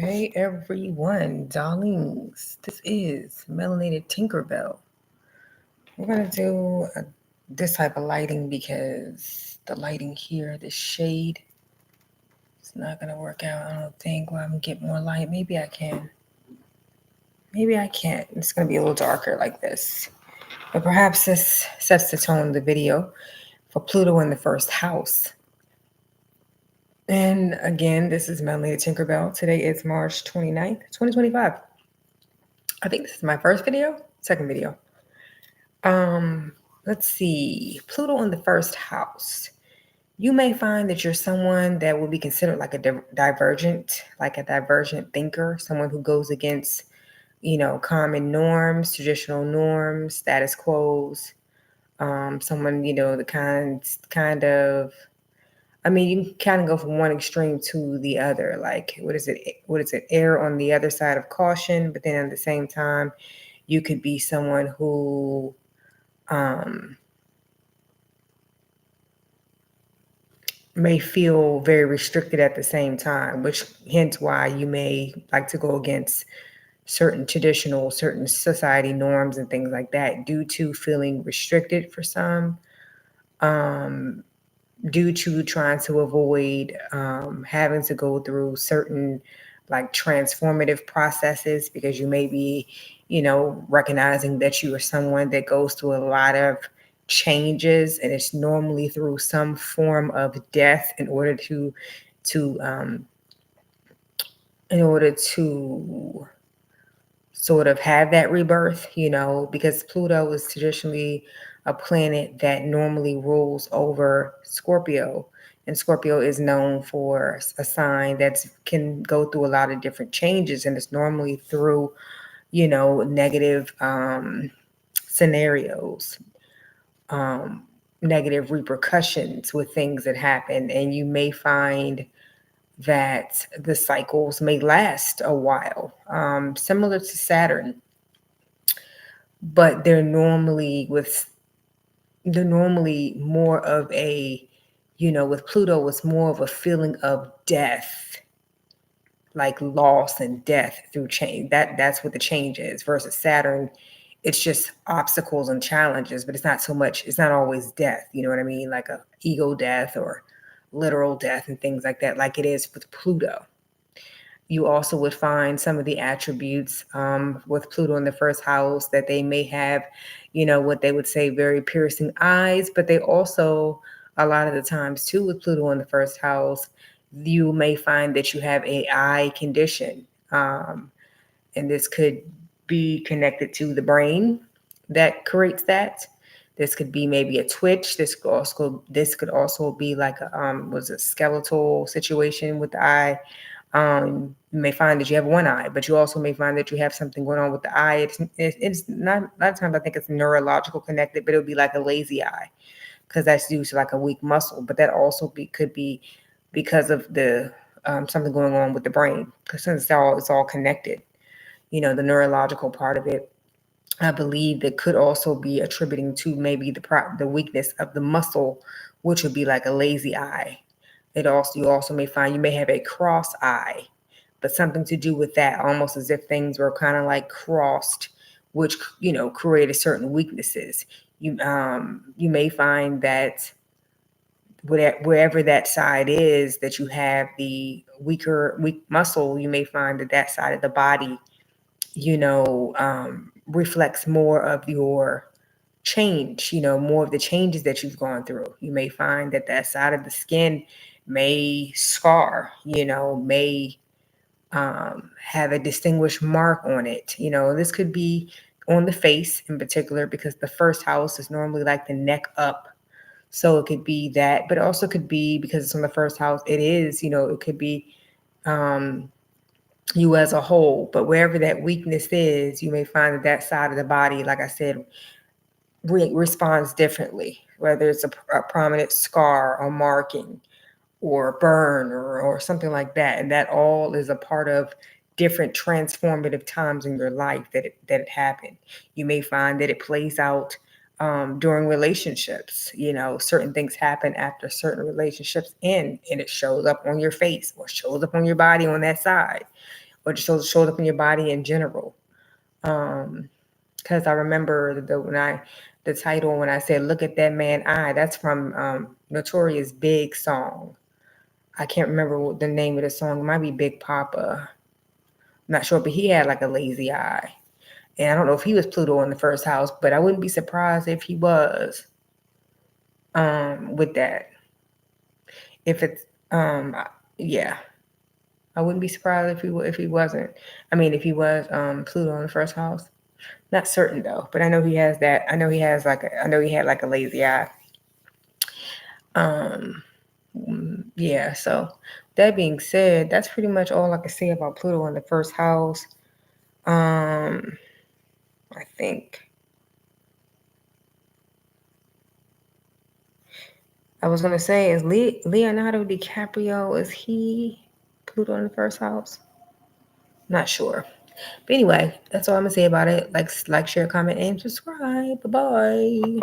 Hey everyone, darlings. This is Melanated Tinkerbell. We're gonna do this type of lighting because the lighting here, the shade, it's not gonna work out. I don't think. Well, I'm gonna get more light. Maybe I can. Maybe I can't. It's gonna be a little darker like this. But perhaps this sets the tone of the video for Pluto in the first house. And again, this is Melanated Tinkerbell. Today is March 29th, 2025. I think this is my first video, second video. Um, let's see. Pluto in the first house. You may find that you're someone that will be considered like a divergent thinker, someone who goes against, common norms, traditional norms, status quos. Someone, the kind of. I mean, you can kind of go from one extreme to the other. Like, what is it? What is it? Err on the other side of caution, but then at the same time, you could be someone who um, may feel very restricted at the same time, which hence why you may like to go against certain society norms and things like that due to feeling restricted for some, um, due to trying to avoid having to go through certain like transformative processes because you may be, recognizing that you are someone that goes through a lot of changes, and it's normally through some form of death to in order to sort of have that rebirth, because Pluto is traditionally a planet that normally rules over Scorpio. And Scorpio is known for a sign that can go through a lot of different changes, and it's normally through, negative scenarios, um, negative repercussions with things that happen. And you may find that the cycles may last a while, similar to Saturn, but they're normally more of a, with Pluto, it's more of a feeling of death, like loss and death through change. That's what the change is. Versus Saturn, it's just obstacles and challenges, but it's not so much. It's not always death. You know what I mean? Like a ego death or literal death and things like that, like it is with Pluto. You also would find some of the attributes with Pluto in the first house that they may have, what they would say very piercing eyes, but they also, a lot of the times too, with Pluto in the first house, you may find that you have a eye condition. And this could be connected to the brain that creates that. This could be maybe a twitch. This could also be like was a skeletal situation with the eye. You may find that you have one eye, but you also may find that you have something going on with the eye. It's not, a lot of times I think it's neurological connected, but it would be like a lazy eye because that's due to like a weak muscle. But that also could be because of the something going on with the brain, because since it's all connected. The neurological part of it, I believe that could also be attributing to maybe the weakness of the muscle, which would be like a lazy eye. You also may find you may have a cross eye, but something to do with that, almost as if things were kind of like crossed, which created certain weaknesses. You may find that wherever that side is that you have the weak muscle, you may find that that side of the body, reflects more of your change, more of the changes that you've gone through. You may find that that side of the skin may scar, may have a distinguished mark on it. This could be on the face in particular because the first house is normally like the neck up. So it could be that, but it also could be because it's on the first house, it is, it could be um, you as a whole. But wherever that weakness is, you may find that that side of the body, like I said, responds differently, whether it's a prominent scar or marking or burn or something like that. And that all is a part of different transformative times in your life that it happened. You may find that it plays out during relationships. Certain things happen after certain relationships end, and it shows up on your face or shows up on your body on that side. or just shows up in your body in general. Because I remember the title when I said "Look at That Man Eye." That's from Notorious Big song. I can't remember what the name of the song. It might be Big Papa. I'm not sure, but he had like a lazy eye. And I don't know if he was Pluto in the first house, but I wouldn't be surprised if he was with that. If it's yeah, I wouldn't be surprised if he wasn't. I mean, if he was Pluto in the first house. Not certain though, but I know he has that. I know he has I know he had like a lazy eye. Yeah, so that being said, that's pretty much all I can say about Pluto in the first house. I think I was gonna say, is Leonardo DiCaprio, is he Pluto in the first house? Not sure. But anyway, that's all I'm gonna say about it. Like, share, comment, and subscribe. Bye bye.